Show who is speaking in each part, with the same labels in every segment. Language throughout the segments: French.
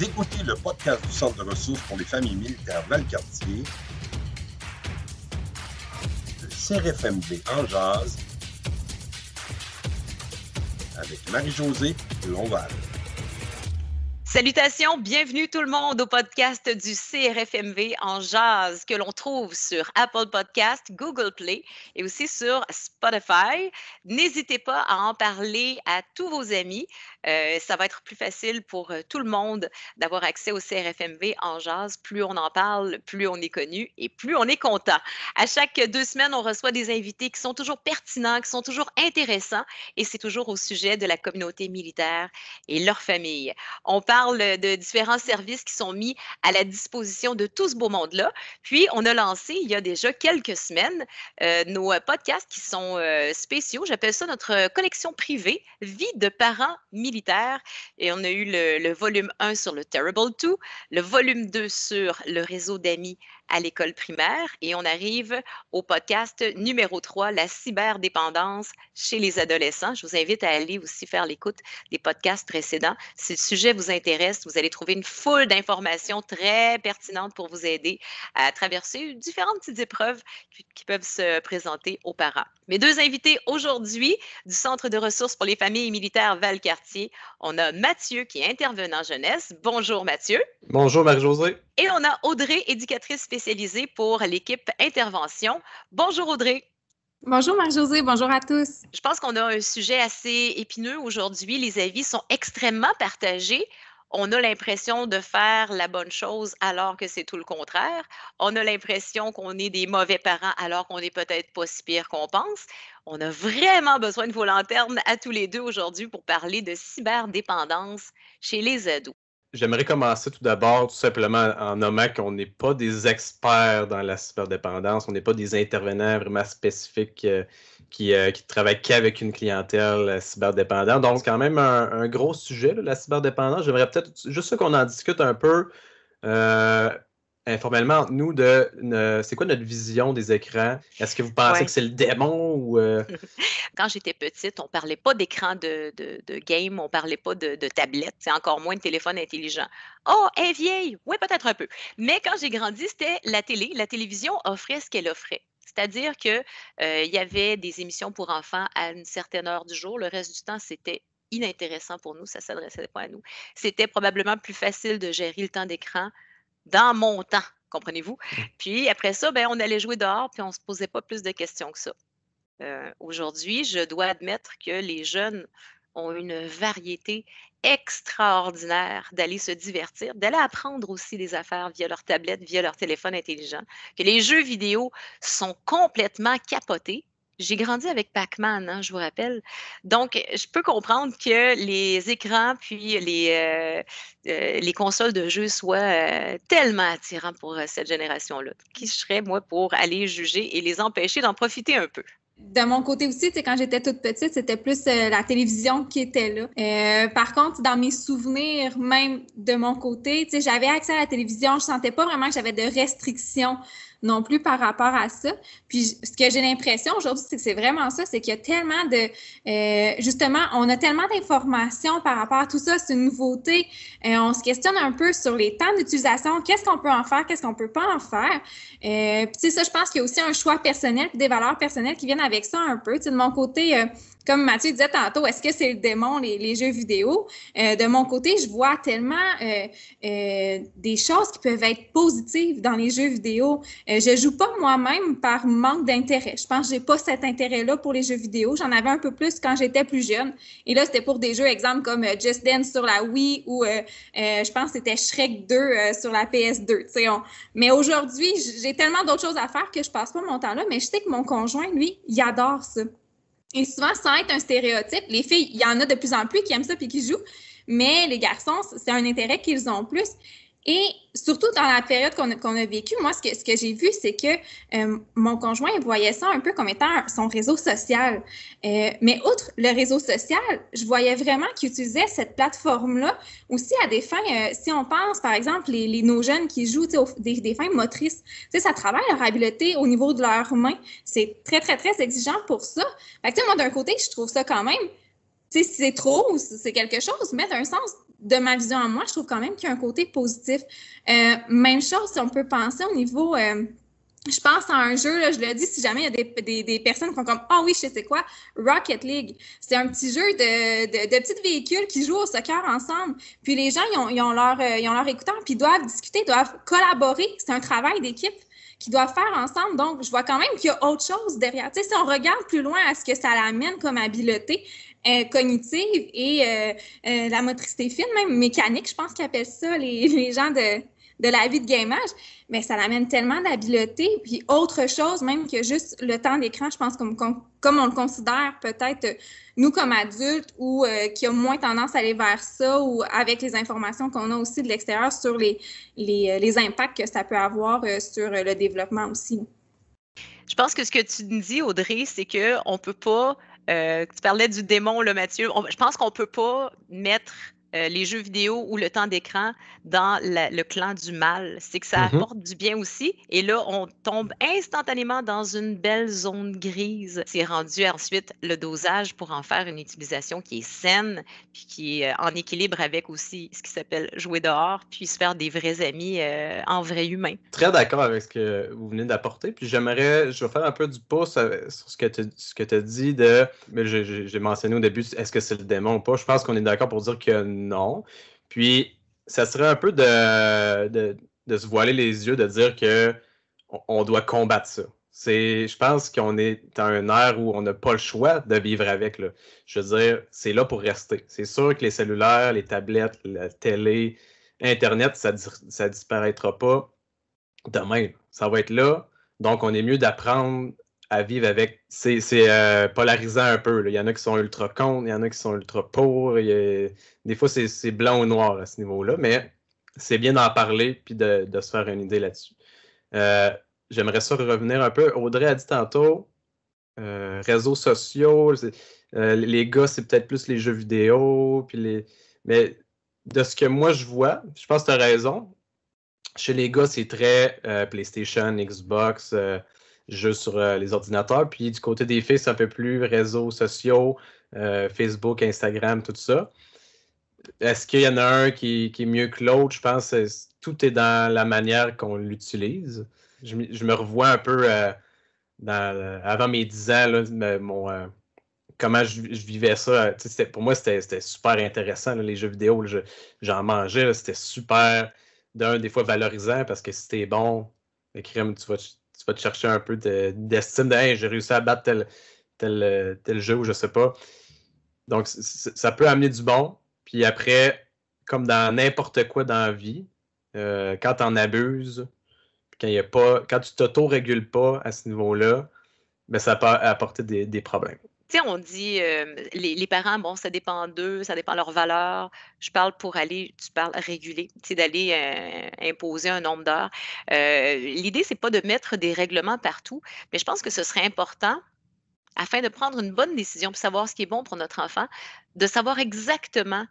Speaker 1: Vous écoutez le podcast du Centre de ressources pour les familles militaires Valcartier, le CRFMV en jazz, avec Marie-Josée Lonval.
Speaker 2: Salutations, bienvenue tout le monde au podcast du CRFMV en jazz que l'on trouve sur Apple Podcast, Google Play et aussi sur Spotify. N'hésitez pas à en parler à tous vos amis. Ça va être plus facile pour tout le monde d'avoir accès au CRFMV en jazz. Plus on en parle, plus on est connu et plus on est content. À chaque 2 semaines, on reçoit des invités qui sont toujours pertinents, qui sont toujours intéressants et c'est toujours au sujet de la communauté militaire et leur famille. On parle de différents services qui sont mis à la disposition de tout ce beau monde-là. Puis, on a lancé il y a déjà quelques semaines nos podcasts qui sont spéciaux. J'appelle ça notre collection privée, Vie de parents militaires. Et on a eu le volume 1 sur le Terrible 2, le volume 2 sur le réseau d'amis à l'école primaire et on arrive au podcast numéro 3, la cyberdépendance chez les adolescents. Je vous invite à aller aussi faire l'écoute des podcasts précédents. Si le sujet vous intéresse, vous allez trouver une foule d'informations très pertinentes pour vous aider à traverser différentes petites épreuves qui peuvent se présenter aux parents. Mes 2 invités aujourd'hui du Centre de ressources pour les familles militaires Valcartier, on a Mathieu qui est intervenant jeunesse. Bonjour Mathieu.
Speaker 3: Bonjour Marie-Josée.
Speaker 2: Et on a Audrey, éducatrice spécialisée pour l'équipe intervention. Bonjour Audrey.
Speaker 4: Bonjour Marie-Josée, bonjour à tous.
Speaker 2: Je pense qu'on a un sujet assez épineux aujourd'hui. Les avis sont extrêmement partagés. On a l'impression de faire la bonne chose alors que c'est tout le contraire. On a l'impression qu'on est des mauvais parents alors qu'on n'est peut-être pas si pire qu'on pense. On a vraiment besoin de vos lanternes à tous les deux aujourd'hui pour parler de cyberdépendance chez les ados.
Speaker 3: J'aimerais commencer tout d'abord tout simplement en nommant qu'on n'est pas des experts dans la cyberdépendance, on n'est pas des intervenants vraiment spécifiques qui travaillent qu'avec une clientèle cyberdépendante. Donc, c'est quand même un gros sujet, là, la cyberdépendance. J'aimerais peut-être juste qu'on en discute un peu informellement entre nous c'est quoi notre vision des écrans? Est-ce que vous pensez que c'est le démon ou...
Speaker 2: Quand j'étais petite, on ne parlait pas d'écran de game, on ne parlait pas de tablette, c'est encore moins de téléphone intelligent. Oh, elle est vieille! Oui, peut-être un peu. Mais quand j'ai grandi, c'était la télé. La télévision offrait ce qu'elle offrait. C'est-à-dire qu'il y avait des émissions pour enfants à une certaine heure du jour. Le reste du temps, c'était inintéressant pour nous, ça ne s'adressait pas à nous. C'était probablement plus facile de gérer le temps d'écran dans mon temps, comprenez-vous? Puis après ça, on allait jouer dehors, puis on ne se posait pas plus de questions que ça. Aujourd'hui, je dois admettre que les jeunes ont une variété extraordinaire d'aller se divertir, d'aller apprendre aussi des affaires via leur tablette, via leur téléphone intelligent, que les jeux vidéo sont complètement capotés. J'ai grandi avec Pac-Man, hein, je vous rappelle. Donc, je peux comprendre que les écrans puis les consoles de jeux soient tellement attirants pour cette génération-là. Qui je serais, moi, pour aller juger et les empêcher d'en profiter un peu?
Speaker 4: De mon côté aussi, quand j'étais toute petite, c'était plus la télévision qui était là. Par contre, dans mes souvenirs, même de mon côté, j'avais accès à la télévision, je sentais pas vraiment que j'avais de restrictions non plus par rapport à ça. Puis, ce que j'ai l'impression aujourd'hui, c'est que c'est vraiment ça, c'est qu'il y a tellement de... justement, on a tellement d'informations par rapport à tout ça, c'est une nouveauté. On se questionne un peu sur les temps d'utilisation, qu'est-ce qu'on peut en faire, qu'est-ce qu'on peut pas en faire. Puis, ça, je pense qu'il y a aussi un choix personnel, puis des valeurs personnelles qui viennent avec ça un peu. De mon côté... comme Mathieu disait tantôt, est-ce que c'est le démon, les jeux vidéo? De mon côté, je vois tellement des choses qui peuvent être positives dans les jeux vidéo. Je joue pas moi-même par manque d'intérêt. Je pense que j'ai pas cet intérêt-là pour les jeux vidéo. J'en avais un peu plus quand j'étais plus jeune. Et là, c'était pour des jeux, exemple, comme Just Dance sur la Wii ou je pense que c'était Shrek 2 sur la PS2. Mais aujourd'hui, j'ai tellement d'autres choses à faire que je passe pas mon temps là. Mais je sais que mon conjoint, lui, il adore ça. Et souvent, sans être un stéréotype, les filles, il y en a de plus en plus qui aiment ça et qui jouent, mais les garçons, c'est un intérêt qu'ils ont plus. Et surtout dans la période qu'on a vécue, moi, ce que j'ai vu, c'est que mon conjoint voyait ça un peu comme étant son réseau social. Mais outre le réseau social, je voyais vraiment qu'il utilisait cette plateforme-là aussi à des fins, si on pense, par exemple, nos jeunes qui jouent des fins motrices, ça travaille leur habileté au niveau de leurs mains. C'est très, très, très exigeant pour ça. Fait que, moi, d'un côté, je trouve ça quand même, si c'est trop ou si c'est quelque chose, mais d'un sens, de ma vision à moi, je trouve quand même qu'il y a un côté positif. Même chose, si on peut penser au niveau... je pense à un jeu, là, je le dis, si jamais il y a des personnes qui font comme « Ah oui, je sais quoi, Rocket League ». C'est un petit jeu de petits véhicules qui jouent au soccer ensemble. Puis les gens, ils ont leur écouteur, puis ils doivent discuter, ils doivent collaborer. C'est un travail d'équipe qu'ils doivent faire ensemble. Donc, je vois quand même qu'il y a autre chose derrière. Tu sais, si on regarde plus loin à ce que ça l'amène comme habileté cognitive et la motricité fine, même mécanique, je pense qu'ils appellent ça les gens de la vie de gamage, mais ça l'amène tellement d'habileté, puis autre chose même que juste le temps d'écran, je pense comme on le considère peut-être nous comme adultes ou qui a moins tendance à aller vers ça ou avec les informations qu'on a aussi de l'extérieur sur les impacts que ça peut avoir sur le développement aussi.
Speaker 2: Je pense que ce que tu nous dis, Audrey, c'est qu'on ne peut pas, tu parlais du démon, là, Mathieu, je pense qu'on ne peut pas mettre les jeux vidéo ou le temps d'écran dans le clan du mal. C'est que ça apporte du bien aussi. Et là, on tombe instantanément dans une belle zone grise. C'est rendu ensuite le dosage pour en faire une utilisation qui est saine, puis qui est en équilibre avec aussi ce qui s'appelle jouer dehors, puis se faire des vrais amis en vrai humain.
Speaker 3: Très d'accord avec ce que vous venez d'apporter. Puis je vais faire un peu du pouce sur ce que tu as dit de. Mais j'ai mentionné au début, est-ce que c'est le démon ou pas? Je pense qu'on est d'accord pour dire que non. Puis, ça serait un peu de se voiler les yeux, de dire qu'on doit combattre ça. Je pense qu'on est dans une ère où on n'a pas le choix de vivre avec. Là. Je veux dire, c'est là pour rester. C'est sûr que les cellulaires, les tablettes, la télé, Internet, ça ne disparaîtra pas demain. Ça va être là. Donc, on est mieux d'apprendre à vivre avec. C'est polarisant un peu. Là. Il y en a qui sont ultra contre, il y en a qui sont ultra pour. Des fois, c'est blanc ou noir à ce niveau-là, mais c'est bien d'en parler puis de se faire une idée là-dessus. J'aimerais ça revenir un peu. Audrey a dit tantôt, réseaux sociaux, les gars, c'est peut-être plus les jeux vidéo, mais de ce que moi je vois, je pense que tu as raison. Chez les gars, c'est très PlayStation, Xbox, jeux sur les ordinateurs. Puis du côté des filles, c'est un peu plus réseaux sociaux, Facebook, Instagram, tout ça. Est-ce qu'il y en a un qui est mieux que l'autre? Je pense que tout est dans la manière qu'on l'utilise. Je me revois un peu avant mes 10 ans, là, comment je vivais ça. Pour moi, c'était super intéressant, là, les jeux vidéo. Là, j'en mangeais, là, c'était super, des fois valorisant, parce que si t'es bon, le crime, tu vas te chercher un peu d'estime de hey, j'ai réussi à battre tel jeu ou je sais pas. Donc, ça peut amener du bon. Puis après, comme dans n'importe quoi dans la vie, quand tu en abuses, quand tu t'auto-régules pas à ce niveau-là, ben, ça peut apporter des problèmes.
Speaker 2: Tu sais, on dit, les parents, bon, ça dépend d'eux, ça dépend de leurs valeurs. Je parle tu parles réguler, tu sais, d'aller imposer un nombre d'heures. L'idée, c'est pas de mettre des règlements partout, mais je pense que ce serait important, afin de prendre une bonne décision, pour savoir ce qui est bon pour notre enfant, de savoir exactement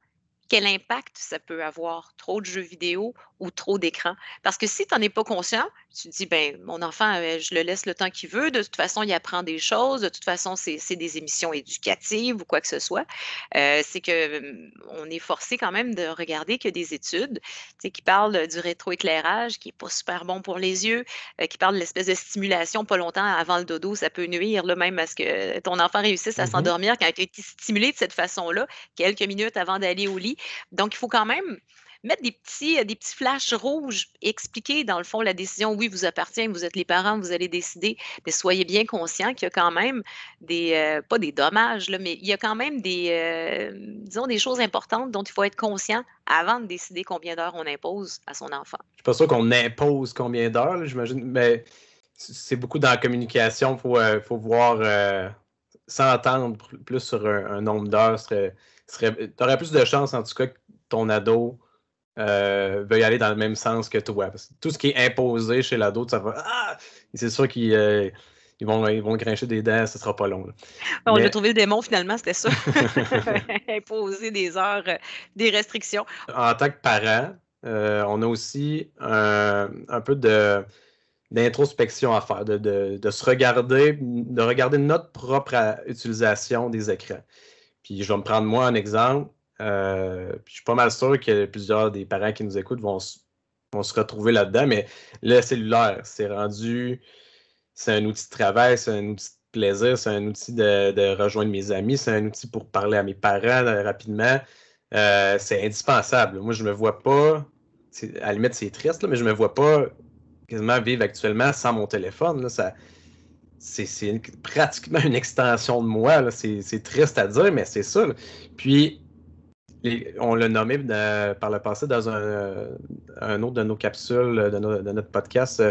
Speaker 2: quel impact ça peut avoir, trop de jeux vidéo ou trop d'écran. Parce que si tu n'en es pas conscient, tu te dis, ben mon enfant, je le laisse le temps qu'il veut, de toute façon, il apprend des choses, de toute façon, c'est des émissions éducatives ou quoi que ce soit. C'est qu'on est forcé quand même de regarder qu'il y a des études qui parlent du rétroéclairage, qui n'est pas super bon pour les yeux, qui parlent de l'espèce de stimulation pas longtemps avant le dodo, ça peut nuire là, même à ce que ton enfant réussisse à s'endormir quand il a été stimulé de cette façon-là, quelques minutes avant d'aller au lit. Donc, il faut quand même mettre des petits flashs rouges, expliquer dans le fond la décision, oui, vous appartient, vous êtes les parents, vous allez décider, mais soyez bien conscients qu'il y a quand même pas des dommages, là, mais il y a quand même disons, des choses importantes dont il faut être conscient avant de décider combien d'heures on impose à son enfant. Je
Speaker 3: ne suis pas sûr qu'on impose combien d'heures, là, j'imagine, mais c'est beaucoup dans la communication, il faut voir, s'entendre plus sur un nombre d'heures, tu aurais plus de chances, en tout cas, que ton ado veuille aller dans le même sens que toi. Parce que tout ce qui est imposé chez l'ado, ça va. C'est sûr qu'ils vont grincher des dents, ce ne sera pas long. Là.
Speaker 2: On a trouvé le démon finalement, c'était ça. Imposer des heures, des restrictions.
Speaker 3: En tant que parent, on a aussi un peu d'introspection à faire, de se regarder, de regarder notre propre utilisation des écrans. Puis je vais me prendre moi un exemple. Je suis pas mal sûr que plusieurs des parents qui nous écoutent vont se retrouver là-dedans, mais le cellulaire, c'est un outil de travail, c'est un outil de plaisir, c'est un outil de rejoindre mes amis, c'est un outil pour parler à mes parents rapidement. C'est indispensable. Moi, je me vois pas, à la limite, c'est triste, là, mais je me vois pas quasiment vivre actuellement sans mon téléphone. Là, c'est pratiquement une extension de moi. Là. C'est triste à dire, mais c'est ça. Là. Puis, on l'a nommé par le passé dans un autre de nos capsules de notre podcast,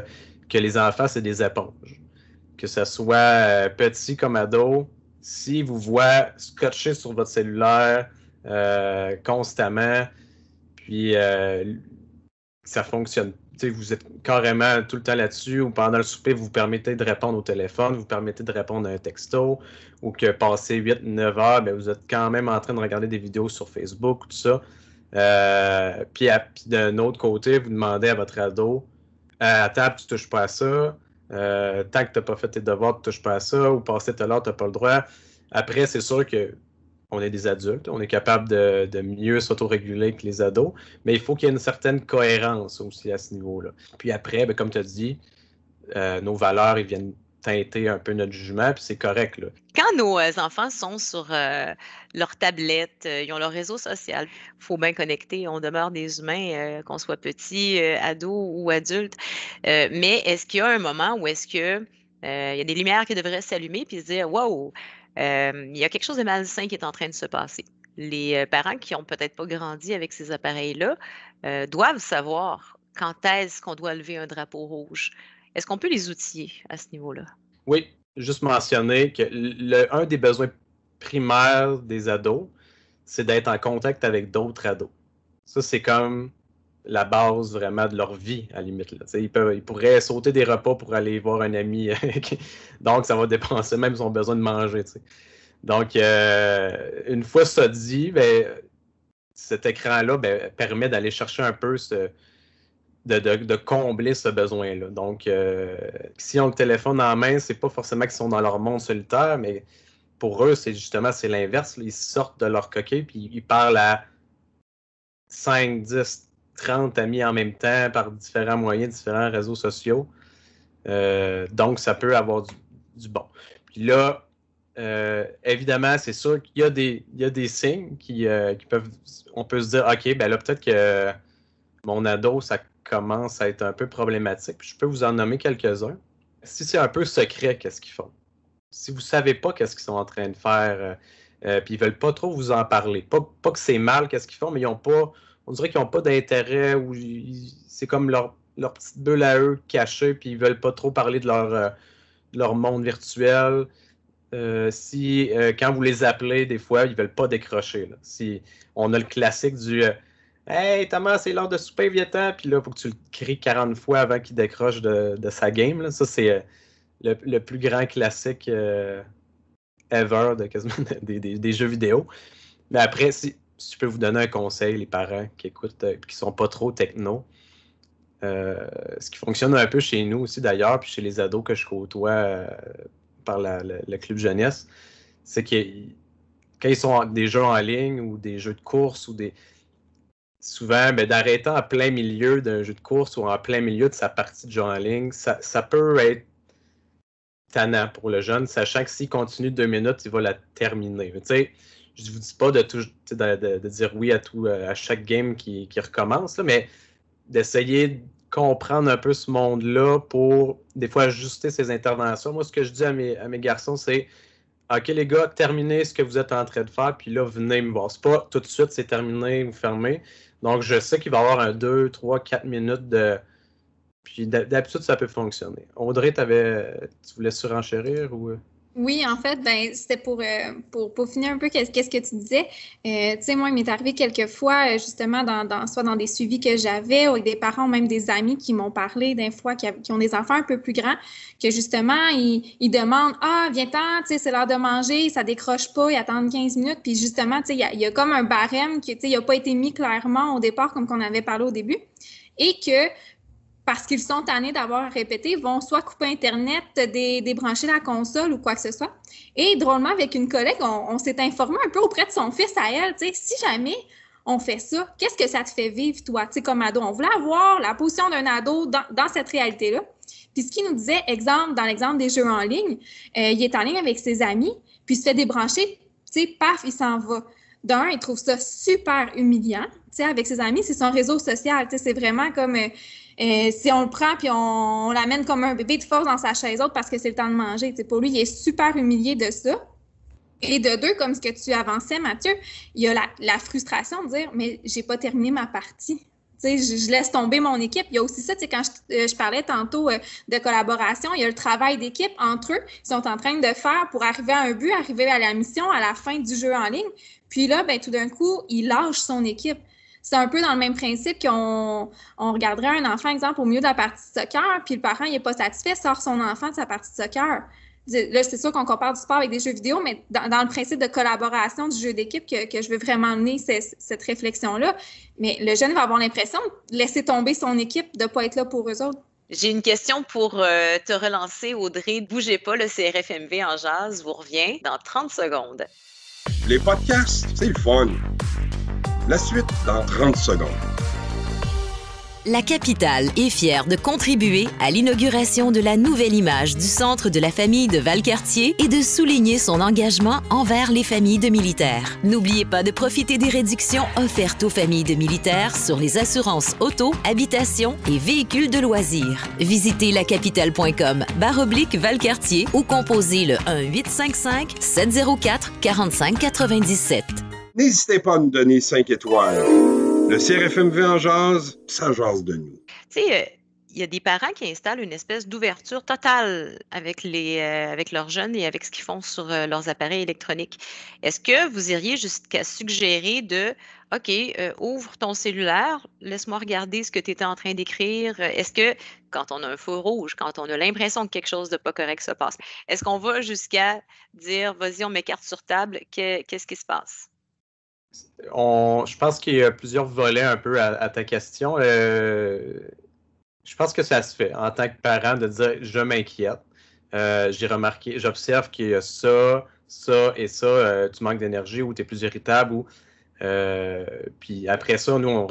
Speaker 3: que les enfants, c'est des éponges. Que ce soit petit comme ado, s'ils vous voient scotché sur votre cellulaire constamment, puis ça fonctionne. T'sais, vous êtes carrément tout le temps là-dessus, ou pendant le souper, vous permettez de répondre au téléphone, vous permettez de répondre à un texto, ou que passé 8-9 heures, bien, vous êtes quand même en train de regarder des vidéos sur Facebook, tout ça. Puis d'un autre côté, vous demandez à votre ado, à table, tu ne touches pas à ça, tant que tu n'as pas fait tes devoirs, tu ne touches pas à ça, ou passé tout à l'heure, tu n'as pas le droit. Après, c'est sûr qu'on est des adultes, on est capable de mieux s'autoréguler que les ados, mais il faut qu'il y ait une certaine cohérence aussi à ce niveau-là. Puis après, bien, comme tu as dit, nos valeurs, ils viennent teinter un peu notre jugement, puis c'est correct, là.
Speaker 2: Quand nos enfants sont sur leur tablette, ils ont leur réseau social, il faut bien connecter, on demeure des humains, qu'on soit petit, ado ou adulte. Mais est-ce qu'il y a un moment où est-ce que il y a des lumières qui devraient s'allumer puis se dire « Wow! Il y a quelque chose de malsain qui est en train de se passer. » Les parents qui n'ont peut-être pas grandi avec ces appareils-là doivent savoir quand est-ce qu'on doit lever un drapeau rouge. Est-ce qu'on peut les outiller à ce niveau-là?
Speaker 3: Oui, juste mentionner que un des besoins primaires des ados, c'est d'être en contact avec d'autres ados. Ça, c'est comme la base vraiment de leur vie, à la limite. Là. Ils pourraient sauter des repas pour aller voir un ami. Donc, ça va dépenser même son besoin de manger. T'sais. Donc, une fois ça dit, ben, cet écran-là permet d'aller chercher un peu de combler ce besoin-là. Donc, si on le téléphone en main, c'est pas forcément qu'ils sont dans leur monde solitaire, mais pour eux, c'est l'inverse. Là. Ils sortent de leur coquille puis ils parlent à 5, 10, 30 amis en même temps par différents moyens, différents réseaux sociaux. Donc, ça peut avoir du bon. Puis là, évidemment, c'est sûr qu'il y a des signes qui peuvent... On peut se dire, OK, ben là, peut-être que mon ado, ça commence à être un peu problématique. Puis je peux vous en nommer quelques-uns. Si c'est un peu secret, qu'est-ce qu'ils font? Si vous ne savez pas qu'est-ce qu'ils sont en train de faire, puis ils ne veulent pas trop vous en parler. Pas que c'est mal, qu'est-ce qu'ils font, mais ils n'ont pas... On dirait qu'ils n'ont pas d'intérêt ou c'est comme leur petite bulle à eux cachée, puis ils ne veulent pas trop parler de leur monde virtuel. Quand vous les appelez, des fois, ils ne veulent pas décrocher. Là. Si on a le classique du Hey Thomas, c'est l'heure de souper, viens-t'en, puis là, il faut que tu le cries 40 fois avant qu'il décroche de sa game. Là. Ça, c'est le plus grand classique ever quasiment des jeux vidéo. Mais après, si je peux vous donner un conseil, les parents qui écoutent et qui ne sont pas trop techno, ce qui fonctionne un peu chez nous aussi d'ailleurs, puis chez les ados que je côtoie par le club jeunesse, c'est que quand ils sont des jeux en ligne ou des jeux de course ou souvent, d'arrêter en plein milieu d'un jeu de course ou en plein milieu de sa partie de jeu en ligne, ça peut être tannant pour le jeune, sachant que s'il continue 2 minutes, il va la terminer. Tu sais, je ne vous dis pas de dire oui à chaque game qui recommence, là, mais d'essayer de comprendre un peu ce monde-là pour, des fois, ajuster ses interventions. Moi, ce que je dis à mes garçons, c'est « OK, les gars, terminez ce que vous êtes en train de faire, puis là, venez me voir. » C'est pas tout de suite, c'est terminé, vous fermez. Donc, je sais qu'il va y avoir un 2, 3, 4 minutes de... Puis d'habitude, ça peut fonctionner. Audrey, tu voulais surenchérir ou...
Speaker 4: Oui, en fait, c'était pour finir un peu qu'est-ce que tu disais. Tu sais, moi, il m'est arrivé quelques fois, justement, soit dans des suivis que j'avais, ou avec des parents, ou même des amis qui m'ont parlé des fois, qui ont des enfants un peu plus grands, que justement, ils demandent « Ah, viens-t'en, tu sais, c'est l'heure de manger, ça décroche pas, ils attendent 15 minutes. » Puis justement, tu sais, il y a comme un barème qui, tu sais, il n'a pas été mis clairement au départ, comme qu'on avait parlé au début, et que parce qu'ils sont tannés d'avoir à répéter, vont soit couper Internet, débrancher la console ou quoi que ce soit. Et drôlement, avec une collègue, on s'est informé un peu auprès de son fils à elle, tu sais, si jamais on fait ça, qu'est-ce que ça te fait vivre, toi, tu sais, comme ado? On voulait avoir la position d'un ado dans cette réalité-là. Puis ce qu'il nous disait, dans l'exemple des jeux en ligne, il est en ligne avec ses amis, puis il se fait débrancher, tu sais, paf, il s'en va. D'un, il trouve ça super humiliant, tu sais, avec ses amis, c'est son réseau social, tu sais, c'est vraiment comme... si on le prend puis on l'amène comme un bébé de force dans sa chaise haute parce que c'est le temps de manger. T'sais, pour lui, il est super humilié de ça. Et de deux, comme ce que tu avançais, Mathieu, il y a la frustration de dire « mais j'ai pas terminé ma partie ». Je laisse tomber mon équipe. Il y a aussi ça, quand je parlais tantôt de collaboration, il y a le travail d'équipe entre eux. Ils sont en train de faire pour arriver à un but, arriver à la mission à la fin du jeu en ligne. Puis là, ben, tout d'un coup, il lâche son équipe. C'est un peu dans le même principe qu'on regarderait un enfant, exemple, au milieu de la partie de soccer, puis le parent, il n'est pas satisfait, sort son enfant de sa partie de soccer. Là, c'est sûr qu'on compare du sport avec des jeux vidéo, mais dans le principe de collaboration du jeu d'équipe que je veux vraiment mener cette réflexion-là. Mais le jeune va avoir l'impression de laisser tomber son équipe, de ne pas être là pour eux autres.
Speaker 2: J'ai une question pour te relancer, Audrey. Bougez pas, le CRFMV en jazz vous revient dans 30 secondes.
Speaker 1: Les podcasts, c'est le fun. La suite dans 30 secondes.
Speaker 5: La capitale est fière de contribuer à l'inauguration de la nouvelle image du Centre de la famille de Valcartier et de souligner son engagement envers les familles de militaires. N'oubliez pas de profiter des réductions offertes aux familles de militaires sur les assurances auto, habitation et véhicules de loisirs. Visitez lacapitale.com/Valcartier ou composez le 1-855-704-4597.
Speaker 1: N'hésitez pas à nous donner 5 étoiles. Le CRFMV en jase, ça jase de nous.
Speaker 2: Tu sais, il y a des parents qui installent une espèce d'ouverture totale avec leurs jeunes et avec ce qu'ils font sur leurs appareils électroniques. Est-ce que vous iriez jusqu'à suggérer OK, ouvre ton cellulaire, laisse-moi regarder ce que tu étais en train d'écrire. Est-ce que quand on a un feu rouge, quand on a l'impression que quelque chose de pas correct se passe, est-ce qu'on va jusqu'à dire, vas-y, on met carte sur table, qu'est-ce qui se passe?
Speaker 3: Je pense qu'il y a plusieurs volets un peu à ta question. Je pense que ça se fait en tant que parent de dire « je m'inquiète ». J'ai remarqué, j'observe qu'il y a ça et ça, tu manques d'énergie ou tu es plus irritable. Puis après ça, nous,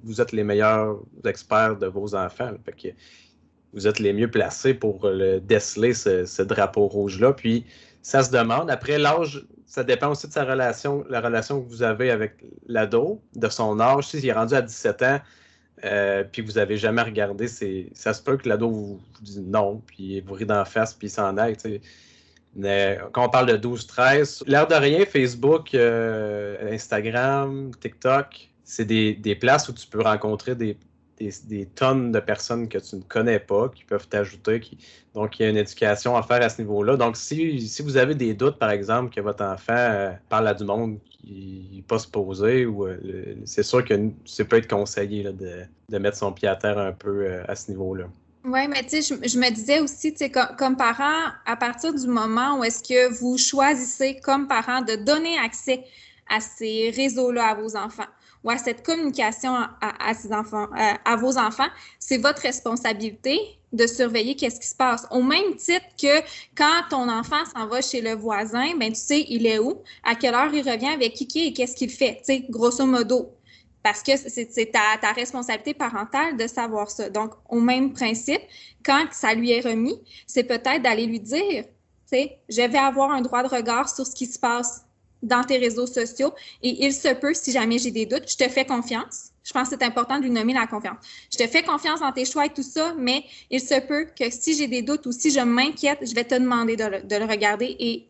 Speaker 3: vous êtes les meilleurs experts de vos enfants. Là, fait que vous êtes les mieux placés pour déceler ce drapeau rouge-là. Puis ça se demande. Après, l'âge, ça dépend aussi de la relation que vous avez avec l'ado, de son âge. S'il est rendu à 17 ans, puis vous n'avez jamais regardé, ça se peut que l'ado vous dise non, puis vous rit d'en face, puis il s'en aille. Mais quand on parle de 12-13, l'air de rien, Facebook, Instagram, TikTok, c'est des places où tu peux rencontrer des tonnes de personnes que tu ne connais pas, qui peuvent t'ajouter. Donc, il y a une éducation à faire à ce niveau-là. Donc, si vous avez des doutes, par exemple, que votre enfant parle à du monde qui n'est pas supposé, c'est sûr que ça peut être conseillé là, de mettre son pied à terre un peu à ce niveau-là.
Speaker 4: Oui, mais tu sais, je me disais aussi, tu sais, comme parent, à partir du moment où est-ce que vous choisissez comme parent de donner accès à ces réseaux-là à vos enfants, ou à cette communication à ces enfants, à vos enfants, c'est votre responsabilité de surveiller qu'est-ce qui se passe. Au même titre que quand ton enfant s'en va chez le voisin, ben tu sais, il est où, à quelle heure il revient, avec qui et qu'est-ce qu'il fait, tu sais, grosso modo. Parce que c'est ta responsabilité parentale de savoir ça. Donc, au même principe, quand ça lui est remis, c'est peut-être d'aller lui dire, tu sais, je vais avoir un droit de regard sur ce qui se passe dans tes réseaux sociaux et il se peut, si jamais j'ai des doutes, je te fais confiance. Je pense que c'est important de lui nommer la confiance. Je te fais confiance dans tes choix et tout ça, mais il se peut que si j'ai des doutes ou si je m'inquiète, je vais te demander de le regarder et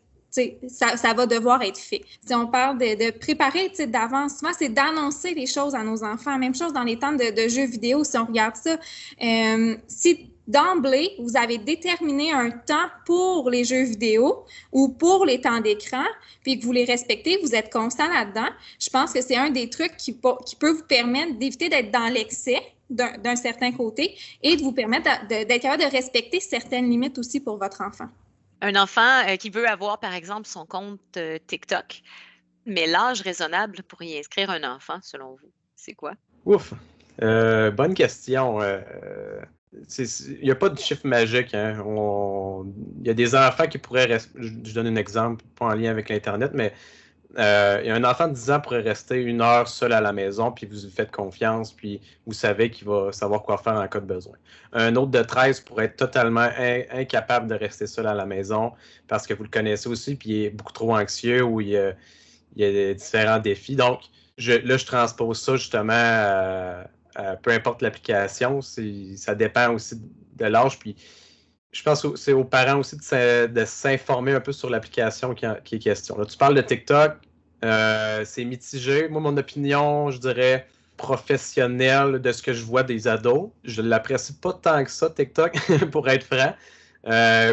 Speaker 4: ça va devoir être fait. Si on parle de préparer d'avance, souvent, c'est d'annoncer les choses à nos enfants. Même chose dans les temps de jeux vidéo, si on regarde ça. Si d'emblée, vous avez déterminé un temps pour les jeux vidéo ou pour les temps d'écran, puis que vous les respectez, vous êtes constant là-dedans, je pense que c'est un des trucs qui peut vous permettre d'éviter d'être dans l'excès d'un certain côté et de vous permettre d'être capable de respecter certaines limites aussi pour votre enfant.
Speaker 2: Un enfant qui veut avoir, par exemple, son compte TikTok, mais l'âge raisonnable pour y inscrire un enfant, selon vous, c'est quoi?
Speaker 3: Ouf! Bonne question. il n'y a pas de chiffre magique. Hein. Il y a des enfants qui pourraient rester. Je donne un exemple, pas en lien avec l'Internet, mais il y a un enfant de 10 ans pourrait rester 1 heure seul à la maison, puis vous lui faites confiance, puis vous savez qu'il va savoir quoi faire en cas de besoin. Un autre de 13 pourrait être totalement incapable de rester seul à la maison parce que vous le connaissez aussi, puis il est beaucoup trop anxieux ou il y a différents défis. Donc, là, je transpose ça justement peu importe l'application. Ça dépend aussi de l'âge, puis je pense que c'est aux parents aussi de s'informer un peu sur l'application qui est question. Là, tu parles de TikTok, c'est mitigé. Moi, mon opinion, je dirais professionnelle de ce que je vois des ados. Je ne l'apprécie pas tant que ça, TikTok, pour être franc.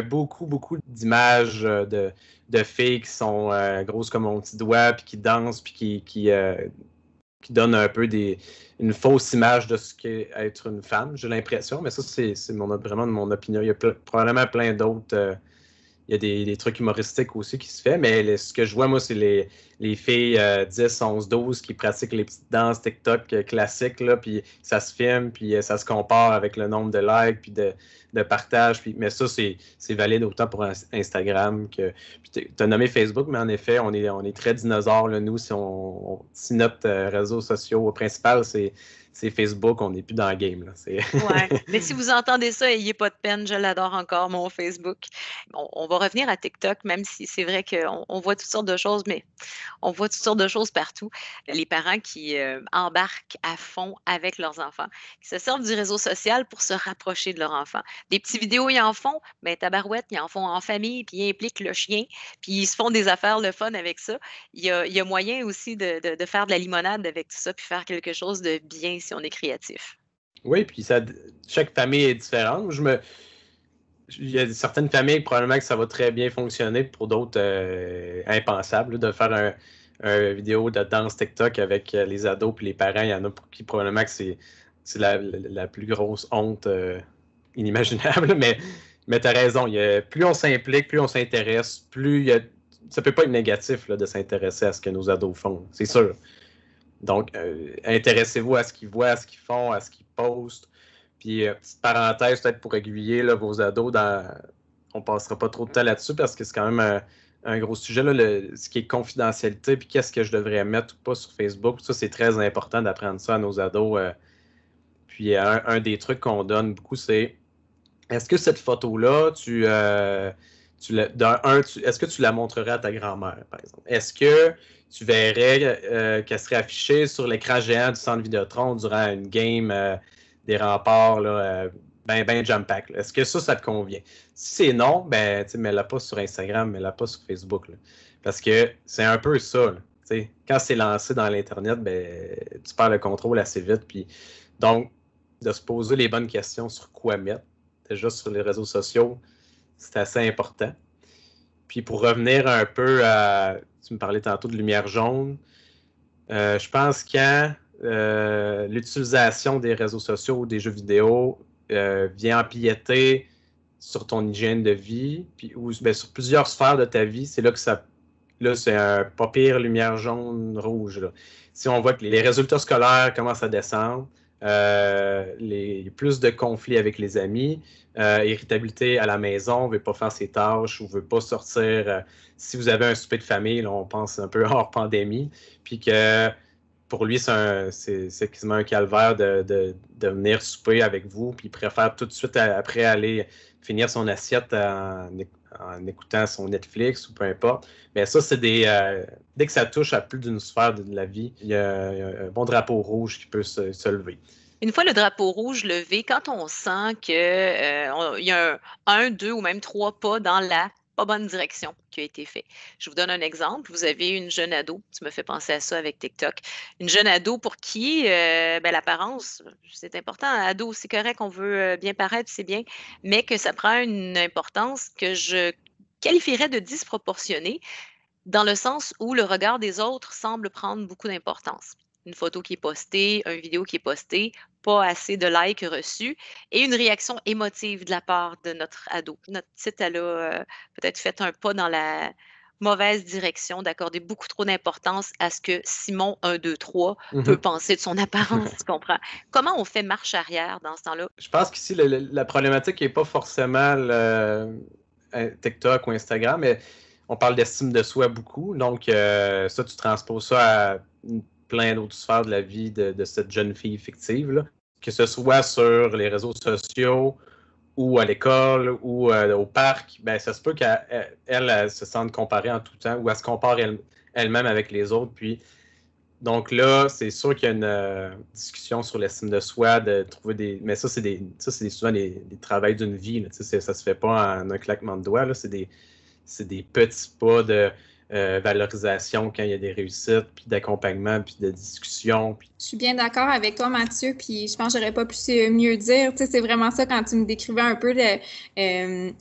Speaker 3: Beaucoup d'images de filles qui sont grosses comme mon petit doigt, puis qui dansent, puis qui donnent un peu une fausse image de ce qu'est être une femme, j'ai l'impression, mais ça, c'est vraiment de mon opinion. Il y a probablement plein d'autres. Il y a des trucs humoristiques aussi qui se font, mais ce que je vois, moi, c'est les filles 10, 11, 12 qui pratiquent les petites danses TikTok classiques, là, puis ça se filme, puis ça se compare avec le nombre de likes, puis de partages. Mais ça, c'est valide autant pour Instagram que... Tu as nommé Facebook, mais en effet, on est très dinosaures, là, nous, si notre réseau social principal, c'est Facebook, on n'est plus dans le game. Là.
Speaker 2: Ouais. Mais si vous entendez ça, n'ayez pas de peine, je l'adore encore, mon Facebook. On va revenir à TikTok, même si c'est vrai qu'on voit toutes sortes de choses, mais on voit toutes sortes de choses partout. Les parents qui embarquent à fond avec leurs enfants, qui se servent du réseau social pour se rapprocher de leur enfant. Des petites vidéos, ils en font, mais tabarouette, ils en font en famille, puis ils impliquent le chien, puis ils se font des affaires le fun avec ça. Il y a moyen aussi de faire de la limonade avec tout ça, puis faire quelque chose de bien si on est créatif.
Speaker 3: Oui, puis chaque famille est différente. Il y a certaines familles, probablement que ça va très bien fonctionner, pour d'autres, impensable, de faire un vidéo de danse TikTok avec les ados et les parents. Il y en a pour qui probablement que c'est la plus grosse honte inimaginable, mais tu as raison. Plus on s'implique, plus on s'intéresse, ça peut pas être négatif là, de s'intéresser à ce que nos ados font, c'est sûr. Donc, intéressez-vous à ce qu'ils voient, à ce qu'ils font, à ce qu'ils postent. Puis, petite parenthèse, peut-être pour aiguiller là, vos ados, on ne passera pas trop de temps là-dessus parce que c'est quand même un gros sujet, là, ce qui est confidentialité, puis qu'est-ce que je devrais mettre ou pas sur Facebook. Ça, c'est très important d'apprendre ça à nos ados. Puis, un des trucs qu'on donne beaucoup, c'est est-ce que cette photo-là, est-ce que tu la montrerais à ta grand-mère, par exemple? Est-ce que tu verrais qu'elle serait affichée sur l'écran géant du centre Vidéotron durant une game des remparts, ben jam-pack? Est-ce que ça te convient? Si c'est non, ben, mets-la pas sur Instagram, mets-la pas sur Facebook. Là. Parce que c'est un peu ça. Là, quand c'est lancé dans l'Internet, ben, tu perds le contrôle assez vite. Puis, donc, de se poser les bonnes questions sur quoi mettre, déjà sur les réseaux sociaux, c'est assez important. Puis pour revenir un peu à... Tu me parlais tantôt de lumière jaune. Je pense quand l'utilisation des réseaux sociaux ou des jeux vidéo vient empiéter sur ton hygiène de vie, puis sur plusieurs sphères de ta vie, c'est là que là, c'est un pas pire lumière jaune-rouge. Là. Si on voit que les résultats scolaires commencent à descendre, plus de conflits avec les amis, irritabilité à la maison, ne veut pas faire ses tâches ou ne veut pas sortir. Si vous avez un souper de famille, là, on pense un peu hors pandémie, puis que pour lui, c'est quasiment un calvaire de venir souper avec vous, puis il préfère tout de suite après aller finir son assiette en écoutant son Netflix ou peu importe. Mais ça, c'est dès que ça touche à plus d'une sphère de la vie, il y a un bon drapeau rouge qui peut se lever.
Speaker 2: Une fois le drapeau rouge levé, quand on sent qu'il y a un, deux ou même 3 pas dans la pas bonne direction qui a été fait. Je vous donne un exemple. Vous avez une jeune ado, tu me fais penser à ça avec TikTok, une jeune ado pour qui l'apparence, c'est important. Ado, c'est correct, on veut bien paraître, c'est bien, mais que ça prend une importance que je qualifierais de disproportionnée dans le sens où le regard des autres semble prendre beaucoup d'importance. Une photo qui est postée, une vidéo qui est postée, pas assez de likes reçus et une réaction émotive de la part de notre ado. Notre petite, elle a peut-être fait un pas dans la mauvaise direction, d'accorder beaucoup trop d'importance à ce que Simon 1, 2, 3 peut penser de son apparence, tu comprends? Comment on fait marche arrière dans ce temps-là?
Speaker 3: Je pense qu'ici, la problématique n'est pas forcément TikTok ou Instagram, mais on parle d'estime de soi beaucoup. Donc, ça, tu transposes ça à plein d'autres sphères de la vie de cette jeune fille fictive, là. Que ce soit sur les réseaux sociaux ou à l'école ou au parc, ben, ça se peut qu'elle se sente comparée en tout temps ou elle se compare elle-même avec les autres. Puis, donc là, c'est sûr qu'il y a une discussion sur l'estime de soi, de trouver des... Mais ça, c'est souvent des travails d'une vie. Là, ça se fait pas en un claquement de doigts. Là, c'est des petits pas de valorisation quand il y a des réussites, puis d'accompagnement, puis de discussion. Puis...
Speaker 4: Je suis bien d'accord avec toi, Mathieu, puis je pense que j'aurais pas pu mieux dire. Tu sais, c'est vraiment ça quand tu me décrivais un peu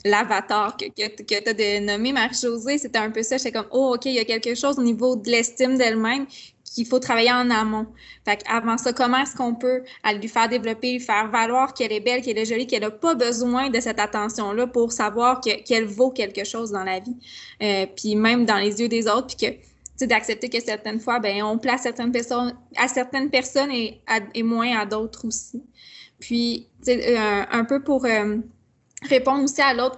Speaker 4: l'avatar que tu as dénommé, Marie-Josée. C'était un peu ça. J'étais comme, oh, OK, il y a quelque chose au niveau de l'estime d'elle-même qu'il faut travailler en amont. Fait qu'avant ça, comment est-ce qu'on peut lui faire développer, lui faire valoir qu'elle est belle, qu'elle est jolie, qu'elle n'a pas besoin de cette attention-là pour savoir qu'elle vaut quelque chose dans la vie. Puis même dans les yeux des autres, puis que d'accepter que certaines fois, ben on place certaines personnes et moins à d'autres aussi. Puis, un peu pour répondre aussi à l'autre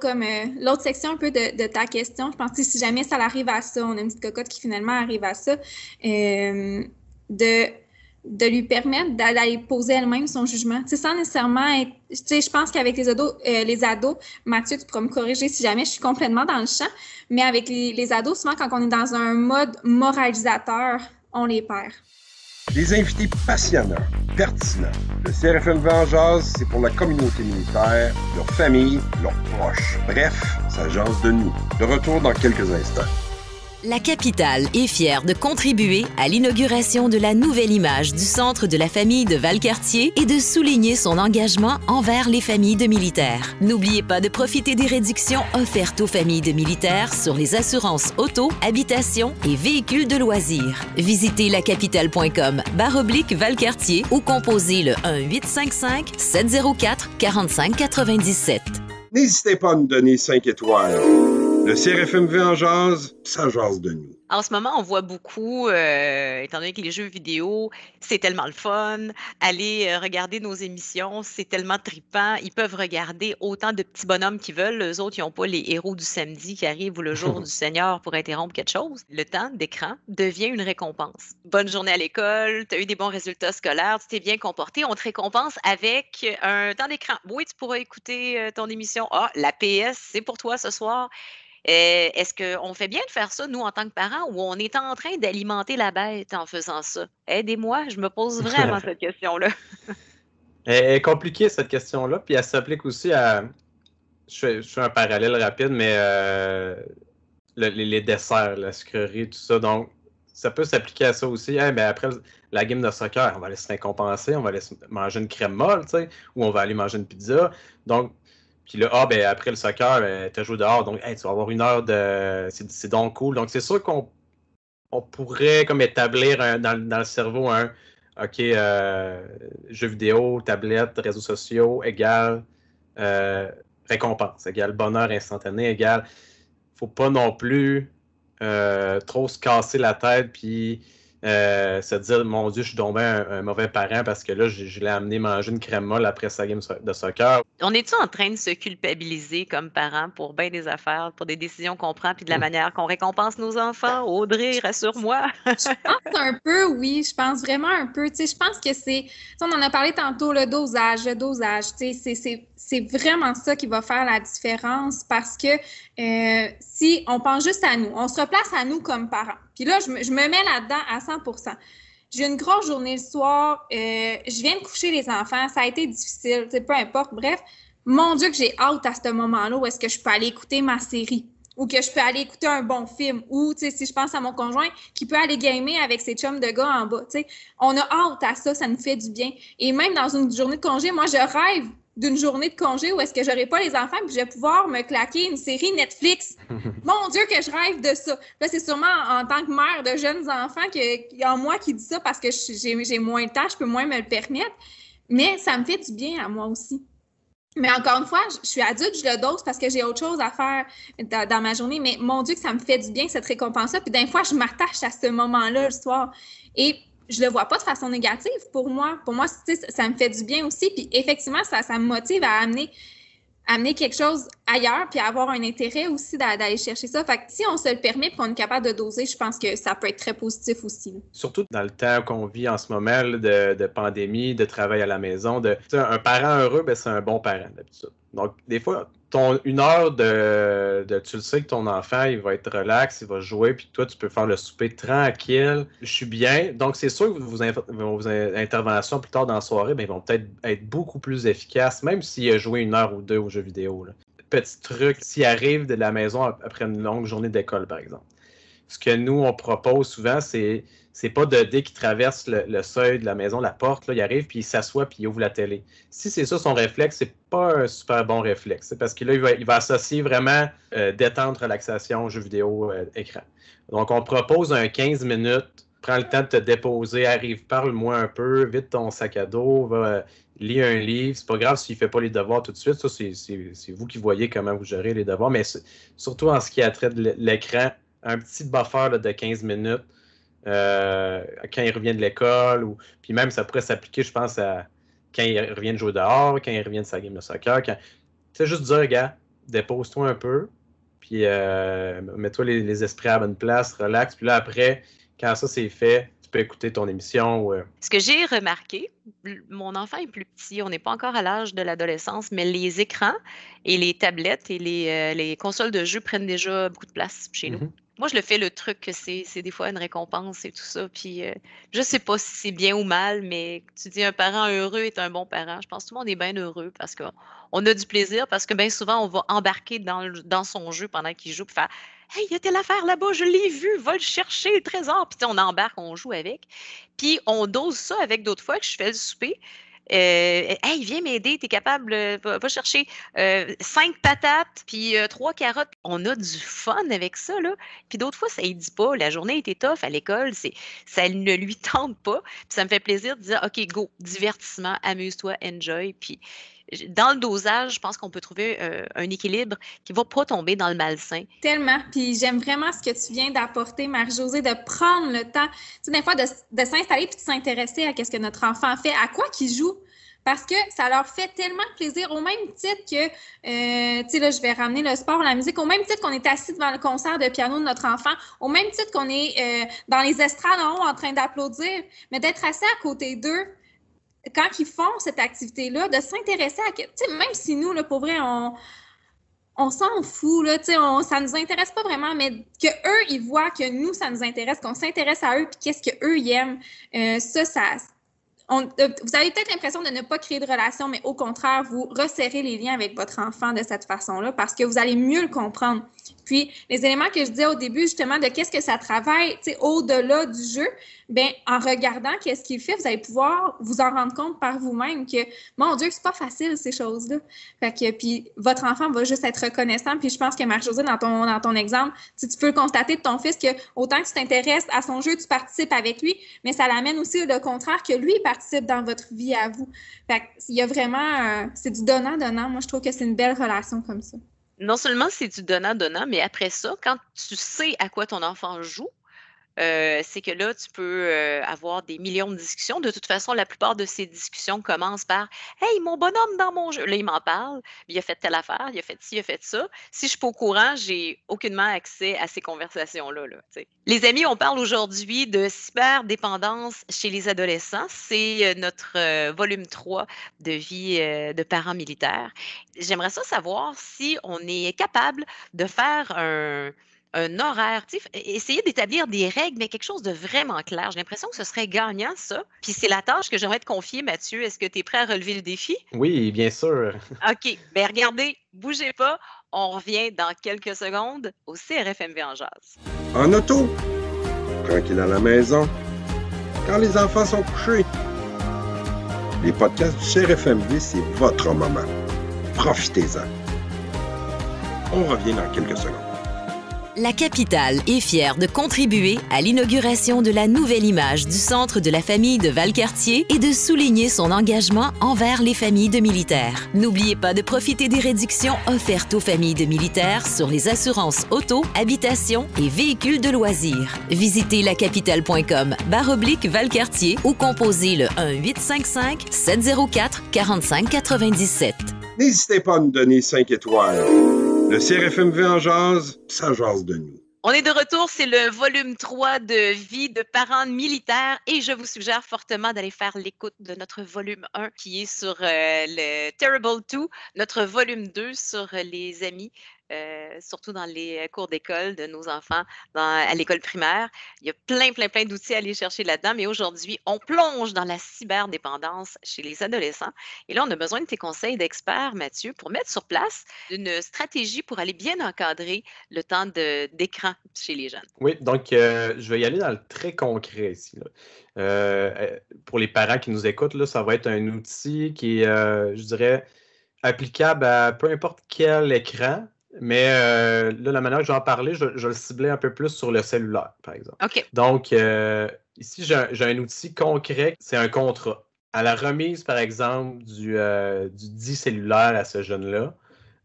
Speaker 4: l'autre section un peu de ta question. Je pense que si jamais ça arrive à ça, on a une petite cocotte qui finalement arrive à ça, de lui permettre d'aller poser elle-même son jugement. Sans nécessairement être... Je pense qu'avec les ados, Mathieu, tu pourras me corriger si jamais je suis complètement dans le champ, mais avec les ados, souvent quand on est dans un mode moralisateur, on les perd.
Speaker 1: Des invités passionnants, pertinents. Le CRFMV en jase, c'est pour la communauté militaire, leur famille, leurs proches. Bref, ça jase de nous. De retour dans quelques instants.
Speaker 5: La capitale est fière de contribuer à l'inauguration de la nouvelle image du Centre de la famille de Valcartier et de souligner son engagement envers les familles de militaires. N'oubliez pas de profiter des réductions offertes aux familles de militaires sur les assurances auto, habitation et véhicules de loisirs. Visitez lacapitale.com/Valcartier ou composez le 1-855-704-4597.
Speaker 1: N'hésitez pas à nous donner 5 étoiles. Le CRFMV en jase, ça jase de nous.
Speaker 2: En ce moment, on voit beaucoup, étant donné que les jeux vidéo, c'est tellement le fun. Aller regarder nos émissions, c'est tellement trippant. Ils peuvent regarder autant de petits bonhommes qu'ils veulent. Eux autres, ils n'ont pas les héros du samedi qui arrivent ou le jour du Seigneur pour interrompre quelque chose. Le temps d'écran devient une récompense. Bonne journée à l'école, tu as eu des bons résultats scolaires, tu t'es bien comporté. On te récompense avec un temps d'écran. Oui, tu pourras écouter ton émission. Ah, la PS, c'est pour toi ce soir. Est-ce qu'on fait bien de faire ça, nous, en tant que parents, ou on est en train d'alimenter la bête en faisant ça? Aidez-moi, je me pose vraiment cette question-là.
Speaker 3: Elle est compliquée, cette question-là, puis elle s'applique aussi à... Je fais un parallèle rapide, mais les desserts, la sucrerie, tout ça, donc ça peut s'appliquer à ça aussi. Hey, ben après la game de soccer, on va aller se récompenser, on va aller manger une crème molle, tu sais, ou on va aller manger une pizza. Donc, puis là, après le soccer, tu as joué dehors, donc hey, tu vas avoir une heure de... C'est donc cool. Donc, c'est sûr qu'on pourrait comme établir dans le cerveau OK, jeux vidéo, tablette, réseaux sociaux, égale récompense, égale bonheur instantané, égale... Faut pas non plus trop se casser la tête, puis se dire, mon Dieu, je suis tombé un mauvais parent parce que là, je l'ai amené manger une crème molle après sa game de soccer.
Speaker 2: On est-tu en train de se culpabiliser comme parents pour bien des affaires, pour des décisions qu'on prend, puis de la manière qu'on récompense nos enfants? Audrey, rassure-moi.
Speaker 4: Je pense un peu, oui. Je pense vraiment un peu. Tu sais, je pense que c'est... On en a parlé tantôt, le dosage. Tu sais, c'est vraiment ça qui va faire la différence parce que si on pense juste à nous, on se replace à nous comme parents. Puis là, je me mets là-dedans à 100%. J'ai une grosse journée le soir, je viens de coucher les enfants, ça a été difficile, peu importe, bref. Mon Dieu que j'ai hâte à ce moment-là où est-ce que je peux aller écouter ma série ou que je peux aller écouter un bon film ou, tu sais, si je pense à mon conjoint qui peut aller gamer avec ses chums de gars en bas, tu sais. On a hâte à ça, ça nous fait du bien. Et même dans une journée de congé, moi, je rêve d'une journée de congé où est-ce que j'aurai pas les enfants puis je vais pouvoir me claquer une série Netflix. Mon Dieu que je rêve de ça. Là, c'est sûrement en tant que mère de jeunes enfants qu'il y a en moi qui dit ça parce que j'ai moins de temps, je peux moins me le permettre. Mais ça me fait du bien à moi aussi. Mais encore une fois, je suis adulte, je le dose parce que j'ai autre chose à faire dans ma journée. Mais mon Dieu, que ça me fait du bien, cette récompense-là. Puis des fois, je m'attache à ce moment-là le soir. Et je le vois pas de façon négative pour moi. Pour moi, ça me fait du bien aussi. Puis effectivement, ça me motive à amener quelque chose ailleurs, puis avoir un intérêt aussi d'aller chercher ça. Fait que si on se le permet et qu'on est capable de doser, je pense que ça peut être très positif aussi. Là.
Speaker 3: Surtout dans le temps qu'on vit en ce moment là, de pandémie, de travail à la maison. Un parent heureux, c'est un bon parent d'habitude. Donc, des fois, une heure tu le sais que ton enfant, il va être relax, il va jouer, puis toi, tu peux faire le souper tranquille. Je suis bien. Donc, c'est sûr que vos interventions plus tard dans la soirée, ils vont peut-être être beaucoup plus efficaces, même s'il a joué 1 heure ou 2 aux jeux vidéo. Là. Petit truc, s'il arrive de la maison après une longue journée d'école, par exemple. Ce que nous, on propose souvent, c'est pas dès qu'il traverse le seuil de la maison, la porte, là, il arrive, puis il s'assoit, puis il ouvre la télé. Si c'est ça son réflexe, c'est pas un super bon réflexe. C'est parce que là, il va associer vraiment détente, relaxation, jeux vidéo, écran. Donc, on propose un 15 minutes, prends le temps de te déposer, arrive, parle-moi un peu, vide ton sac à dos, va lis un livre. C'est pas grave s'il fait pas les devoirs tout de suite. Ça, c'est vous qui voyez comment vous gérez les devoirs. Mais surtout en ce qui a trait de l'écran, un petit buffer là, de 15 minutes quand il revient de l'école. Puis même, ça pourrait s'appliquer, je pense, à quand il revient de jouer dehors, quand il revient de sa game de soccer. C'est juste dire, regarde, dépose-toi un peu, puis mets-toi les esprits à la bonne place, relax. Puis là, après, quand ça c'est fait, tu peux écouter ton émission.
Speaker 2: Ce que j'ai remarqué, mon enfant est plus petit, on n'est pas encore à l'âge de l'adolescence, mais les écrans et les tablettes et les consoles de jeux prennent déjà beaucoup de place chez nous. Moi, je le fais le truc que c'est des fois une récompense et tout ça. Puis, je sais pas si c'est bien ou mal, mais tu dis un parent heureux est un bon parent. Je pense que tout le monde est bien heureux parce qu'on a du plaisir, parce que bien souvent, on va embarquer dans son jeu pendant qu'il joue, puis faire « Hey, il y a telle affaire là-bas, je l'ai vu, va le chercher, le trésor. » Puis on embarque, on joue avec. Puis on dose ça avec d'autres fois que je fais le souper. Hey, viens m'aider, t'es capable, va chercher 5 patates, puis 3 carottes. On a du fun avec ça, là. Puis d'autres fois, ça ne dit pas, la journée était tough à l'école, ça ne lui tente pas. Puis ça me fait plaisir de dire, OK, go, divertissement, amuse-toi, enjoy. Puis dans le dosage, je pense qu'on peut trouver un équilibre qui ne va pas tomber dans le malsain.
Speaker 4: Tellement. Puis j'aime vraiment ce que tu viens d'apporter, Marie-Josée, de prendre le temps, tu sais, des fois, de s'installer puis de s'intéresser à ce que notre enfant fait, à quoi qu'il joue. Parce que ça leur fait tellement plaisir, au même titre que, tu sais, là, je vais ramener le sport, la musique, au même titre qu'on est assis devant le concert de piano de notre enfant, au même titre qu'on est dans les estrades en haut en train d'applaudir, mais d'être assis à côté d'eux, quand ils font cette activité-là, de s'intéresser à... Tu sais, même si nous, là, pour vrai, on s'en fout, là, tu sais, ça nous intéresse pas vraiment, mais qu'eux, ils voient que nous, ça nous intéresse, qu'on s'intéresse à eux, puis qu'est-ce qu'eux, ils aiment, vous avez peut-être l'impression de ne pas créer de relation, mais au contraire, vous resserrez les liens avec votre enfant de cette façon-là parce que vous allez mieux le comprendre. Puis, les éléments que je disais au début, justement, de qu'est-ce que ça travaille, tu sais, au-delà du jeu, bien, en regardant qu'est-ce qu'il fait, vous allez pouvoir vous en rendre compte par vous-même que, mon Dieu, c'est pas facile, ces choses-là. Fait que, puis, votre enfant va juste être reconnaissant. Puis, je pense que, Marie-Josée, dans ton exemple, tu peux le constater de ton fils que, autant que tu t'intéresses à son jeu, tu participes avec lui, mais ça l'amène aussi le contraire que lui participe dans votre vie à vous. Fait que, il y a vraiment, c'est du donnant-donnant. Moi, je trouve que c'est une belle relation comme ça.
Speaker 2: Non seulement c'est du donnant-donnant, mais après ça, quand tu sais à quoi ton enfant joue, c'est que là, tu peux avoir des millions de discussions. De toute façon, la plupart de ces discussions commencent par « Hey, mon bonhomme dans mon jeu! » Là, il m'en parle. Il a fait telle affaire, il a fait ci, il a fait ça. Si je ne suis pas au courant, j'ai aucunement accès à ces conversations-là. Là, les amis, on parle aujourd'hui de cyberdépendance chez les adolescents. C'est notre volume 3 de vie de parents militaires. J'aimerais ça savoir si on est capable de faire un horaire, essayer d'établir des règles, mais quelque chose de vraiment clair. J'ai l'impression que ce serait gagnant, ça. Puis c'est la tâche que j'aimerais te confier, Mathieu. Est-ce que tu es prêt à relever le défi?
Speaker 3: Oui, bien sûr.
Speaker 2: OK. Bien, regardez, bougez pas. On revient dans quelques secondes au CRFMV en jazz.
Speaker 1: En auto, tranquille à la maison, quand les enfants sont couchés. Les podcasts du CRFMV, c'est votre moment. Profitez-en. On revient dans quelques secondes.
Speaker 5: La capitale est fière de contribuer à l'inauguration de la nouvelle image du Centre de la famille de Valcartier et de souligner son engagement envers les familles de militaires. N'oubliez pas de profiter des réductions offertes aux familles de militaires sur les assurances auto, habitation et véhicules de loisirs. Visitez lacapitale.com/Valcartier ou composez le 1-855-704-4597.
Speaker 1: N'hésitez pas à nous donner 5 étoiles. Le CRFMV en jase, ça jase de nous.
Speaker 2: On est de retour, c'est le volume 3 de Vie de parents militaires et je vous suggère fortement d'aller faire l'écoute de notre volume 1 qui est sur le Terrible 2, notre volume 2 sur les amis, surtout dans les cours d'école de nos enfants à l'école primaire. Il y a plein d'outils à aller chercher là-dedans, mais aujourd'hui, on plonge dans la cyberdépendance chez les adolescents. Et là, on a besoin de tes conseils d'expert, Mathieu, pour mettre sur place une stratégie pour aller bien encadrer le temps d'écran chez les jeunes.
Speaker 3: Oui, donc je vais y aller dans le très concret ici. Pour les parents qui nous écoutent, là, ça va être un outil qui est, je dirais, applicable à peu importe quel écran. Mais là, la manière que je vais en parler, je le ciblais un peu plus sur le cellulaire, par exemple.
Speaker 2: OK.
Speaker 3: Donc, ici, j'ai un outil concret, c'est un contrat. À la remise, par exemple, du dit cellulaire à ce jeune-là,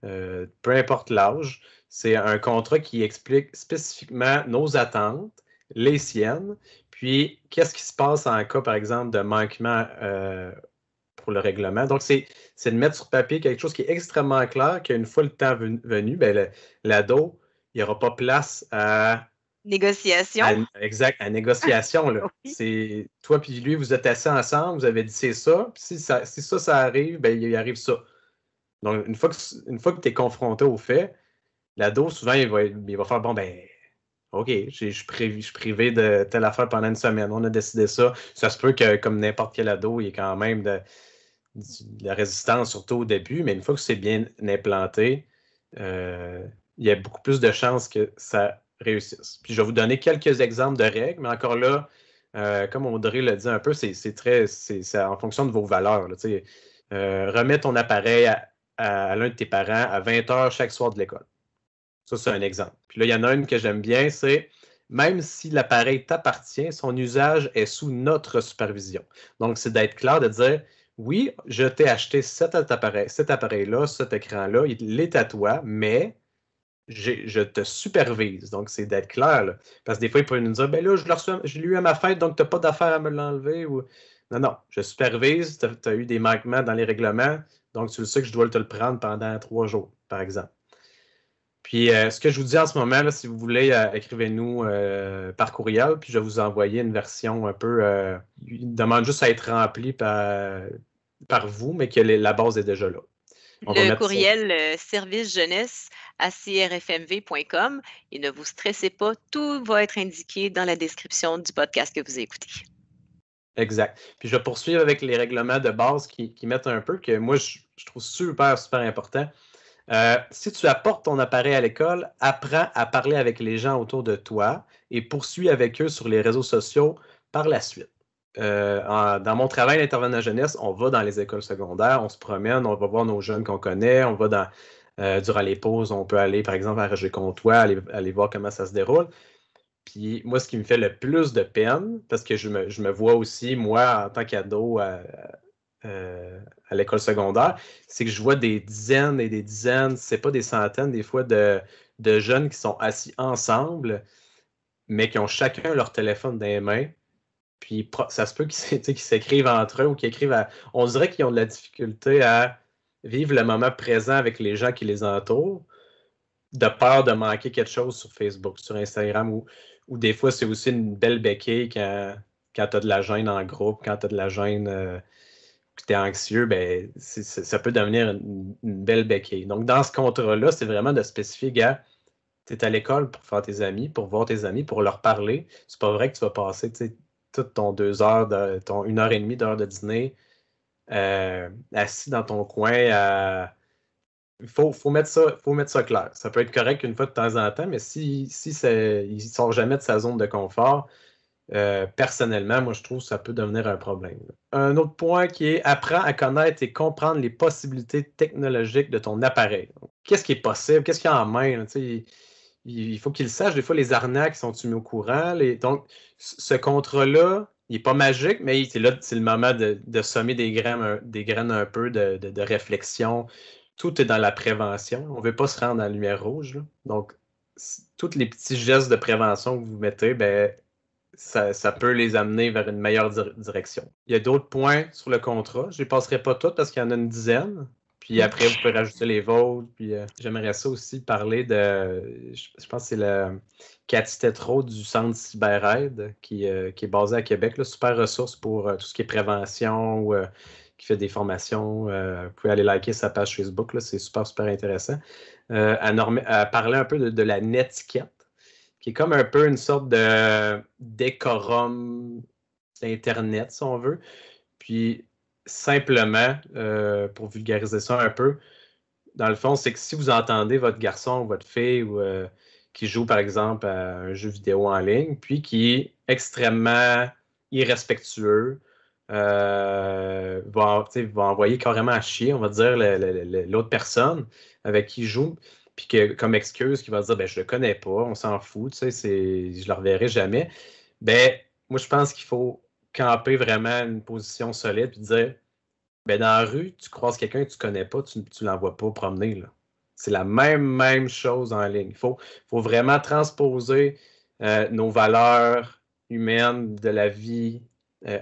Speaker 3: peu importe l'âge, c'est un contrat qui explique spécifiquement nos attentes, les siennes, puis qu'est-ce qui se passe en cas, par exemple, de manquement pour le règlement. Donc, c'est de mettre sur papier quelque chose qui est extrêmement clair, qu'une fois le temps venu, ben, l'ado, il n'y aura pas place à...
Speaker 2: Négociation.
Speaker 3: Exact, à négociation. Là.
Speaker 2: Oui.
Speaker 3: C'est toi puis lui, vous êtes assis ensemble, vous avez dit c'est ça, puis si ça arrive, ben, il arrive ça. Donc, une fois que tu es confronté au fait, l'ado, souvent, il va faire, bon, ben, OK, je suis privé de telle affaire pendant une semaine. On a décidé ça. Ça se peut que, comme n'importe quel ado, il y ait quand même de la résistance, surtout au début, mais une fois que c'est bien implanté, il y a beaucoup plus de chances que ça réussisse. Puis je vais vous donner quelques exemples de règles, mais encore là, comme Audrey l'a dit un peu, c'est en fonction de vos valeurs. Là, remets ton appareil à l'un de tes parents à 20h chaque soir de l'école. Ça, c'est un exemple. Puis là, il y en a une que j'aime bien, c'est même si l'appareil t'appartient, son usage est sous notre supervision. Donc, c'est d'être clair, de dire, oui, je t'ai acheté cet appareil-là, cet écran-là, il est à toi, mais je te supervise. Donc, c'est d'être clair. Là. Parce que des fois, ils peuvent nous dire, ben là, je l'ai eu à ma fête, donc tu n'as pas d'affaire à me l'enlever. Ou... Non, je supervise, tu as eu des manquements dans les règlements, donc tu le sais que je dois te le prendre pendant 3 jours, par exemple. Puis, ce que je vous dis en ce moment, là, si vous voulez, écrivez-nous par courriel, puis je vais vous envoyer une version un peu... il demande juste à être rempli par vous, mais que la base est déjà là.
Speaker 2: Le courriel service jeunesse à crfmv.com et ne vous stressez pas, tout va être indiqué dans la description du podcast que vous écoutez.
Speaker 3: Exact. Puis, je vais poursuivre avec les règlements de base qui mettent un peu, que moi, je trouve super important. Si tu apportes ton appareil à l'école, apprends à parler avec les gens autour de toi et poursuis avec eux sur les réseaux sociaux par la suite. Dans mon travail d'intervenant jeunesse, on va dans les écoles secondaires, on se promène, on va voir nos jeunes qu'on connaît, on va durant les pauses, on peut aller par exemple à Roger-Comtois, aller voir comment ça se déroule. Puis moi, ce qui me fait le plus de peine, parce que je me vois aussi, moi, en tant qu'ado à l'école secondaire, c'est que je vois des dizaines et des dizaines, c'est pas des centaines des fois, de jeunes qui sont assis ensemble, mais qui ont chacun leur téléphone dans les mains. Puis ça se peut qu'ils s'écrivent entre eux ou qu'ils écrivent on dirait qu'ils ont de la difficulté à vivre le moment présent avec les gens qui les entourent, de peur de manquer quelque chose sur Facebook, sur Instagram, ou des fois, c'est aussi une belle béquille quand tu as de la gêne en groupe, quand tu as de la gêne... que tu es anxieux, ben, ça peut devenir une belle béquille. Donc, dans ce contrat-là, c'est vraiment de spécifier, gars, tu es à l'école pour faire tes amis, pour voir tes amis, pour leur parler. C'est pas vrai que tu vas passer toute ton 2 heures, ton 1h30 d'heure de dîner assis dans ton coin. Il faut mettre ça clair. Ça peut être correct une fois de temps en temps, mais si il ne sort jamais de sa zone de confort, personnellement, moi, je trouve que ça peut devenir un problème. Un autre point qui est apprends à connaître et comprendre les possibilités technologiques de ton appareil. Donc, qu'est-ce qui est possible? Qu'est-ce qu'il y a en main? Il il faut qu'ils sachent, des fois, les arnaques sont mis au courant. Donc, ce contrat-là, il n'est pas magique, mais c'est le moment de semer des graines un peu de réflexion. Tout est dans la prévention. On ne veut pas se rendre à la lumière rouge. Là. Donc, tous les petits gestes de prévention que vous mettez, ben, ça peut les amener vers une meilleure direction. Il y a d'autres points sur le contrat. Je ne les passerai pas toutes parce qu'il y en a une dizaine. Puis après, vous pouvez rajouter les vôtres. Puis j'aimerais ça aussi parler je pense que c'est le Cathy Tétrault du Centre CyberAide qui est basé à Québec. Là, super ressource pour tout ce qui est prévention ou qui fait des formations. Vous pouvez aller liker sa page Facebook. Là, c'est super, super intéressant. Elle parlait un peu de la netiquette, qui est comme un peu une sorte de décorum d'Internet, si on veut. Puis, simplement, pour vulgariser ça un peu, dans le fond, c'est que si vous entendez votre garçon ou votre fille qui joue, par exemple, à un jeu vidéo en ligne, puis qui est extrêmement irrespectueux, va envoyer carrément à chier, on va dire, l'autre personne avec qui il joue, puis que comme excuse, qui va dire, ben je le connais pas, on s'en fout, je le reverrai jamais. Ben, moi, je pense qu'il faut camper vraiment une position solide, puis dire, ben dans la rue, tu croises quelqu'un que tu connais pas, tu l'envoies pas promener, là. C'est la même chose en ligne. Il faut vraiment transposer nos valeurs humaines de la vie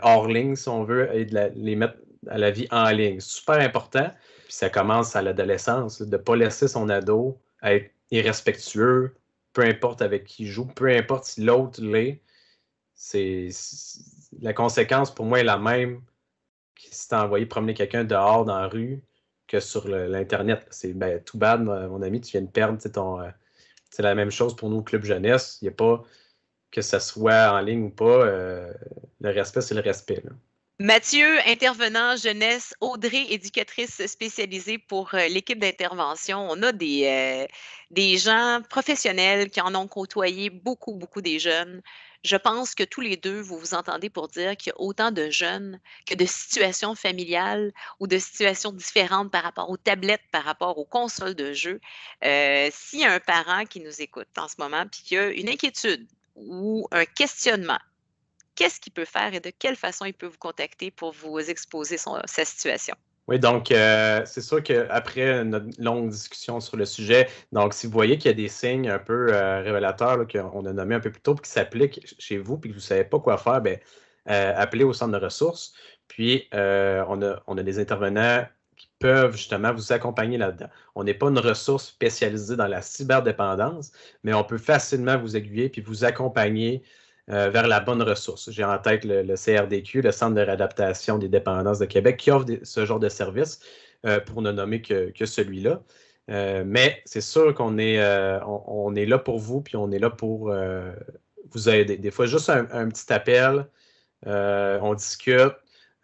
Speaker 3: hors ligne, si on veut, et les mettre à la vie en ligne. C'est super important. Puis ça commence à l'adolescence, de ne pas laisser son ado être irrespectueux, peu importe avec qui il joue, peu importe si l'autre l'est. La conséquence, pour moi, est la même que si tu as envoyé promener quelqu'un dehors dans la rue que sur l'Internet. C'est too bad, mon ami, tu viens de perdre c'est la même chose pour nous au Club Jeunesse. Il n'y a pas que ça soit en ligne ou pas. Le respect, c'est le respect. Là.
Speaker 2: Mathieu, intervenant jeunesse, Audrey, éducatrice spécialisée pour l'équipe d'intervention. On a des gens professionnels qui en ont côtoyé beaucoup des jeunes. Je pense que tous les deux, vous vous entendez pour dire qu'il y a autant de jeunes que de situations familiales ou de situations différentes par rapport aux tablettes, par rapport aux consoles de jeux. S'il y a un parent qui nous écoute en ce moment et qui a une inquiétude ou un questionnement, qu'est-ce qu'il peut faire et de quelle façon il peut vous contacter pour vous exposer sa situation?
Speaker 3: Oui, donc c'est sûr qu'après notre longue discussion sur le sujet, donc si vous voyez qu'il y a des signes un peu révélateurs là, qu'on a nommés un peu plus tôt, puis qui s'appliquent chez vous, puis que vous ne savez pas quoi faire, bien, appelez au centre de ressources. Puis on a des intervenants qui peuvent justement vous accompagner là-dedans. On n'est pas une ressource spécialisée dans la cyberdépendance, mais on peut facilement vous aiguiller puis vous accompagner vers la bonne ressource. J'ai en tête le CRDQ, le Centre de réadaptation des dépendances de Québec, qui offre ce genre de service pour ne nommer que celui-là. Mais c'est sûr qu'on est, on est là pour vous, puis on est là pour vous aider. Des fois, juste un petit appel, on discute,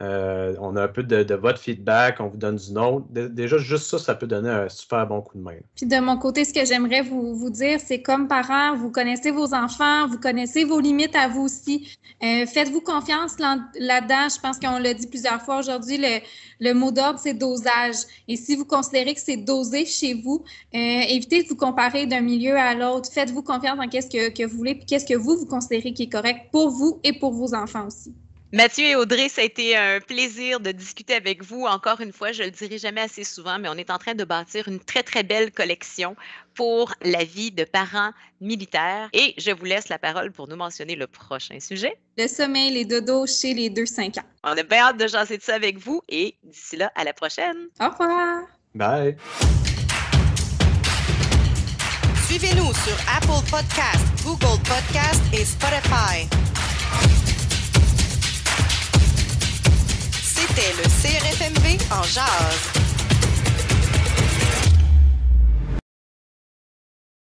Speaker 3: on a un peu de votre feedback, on vous donne du nôtre. Déjà, juste ça peut donner un super bon coup de main.
Speaker 4: Puis de mon côté, ce que j'aimerais vous dire, c'est comme parents, vous connaissez vos enfants, vous connaissez vos limites à vous aussi. Faites-vous confiance là-dedans. Je pense qu'on l'a dit plusieurs fois aujourd'hui, le mot d'ordre, c'est dosage. Et si vous considérez que c'est dosé chez vous, évitez de vous comparer d'un milieu à l'autre. Faites-vous confiance en qu'est-ce que vous voulez, puis qu'est-ce que vous considérez qui est correct pour vous et pour vos enfants aussi.
Speaker 2: Mathieu et Audrey, ça a été un plaisir de discuter avec vous. Encore une fois, je ne le dirai jamais assez souvent, mais on est en train de bâtir une très, très belle collection pour la vie de parents militaires. Et je vous laisse la parole pour nous mentionner le prochain sujet.
Speaker 4: Le sommeil, les dodos chez les 2-5 ans.
Speaker 2: On a bien hâte de jaser de ça avec vous et d'ici là, à la prochaine.
Speaker 4: Au revoir!
Speaker 3: Bye!
Speaker 6: Suivez-nous sur Apple Podcast, Google Podcast et Spotify. C'était le CRFMV en jazz.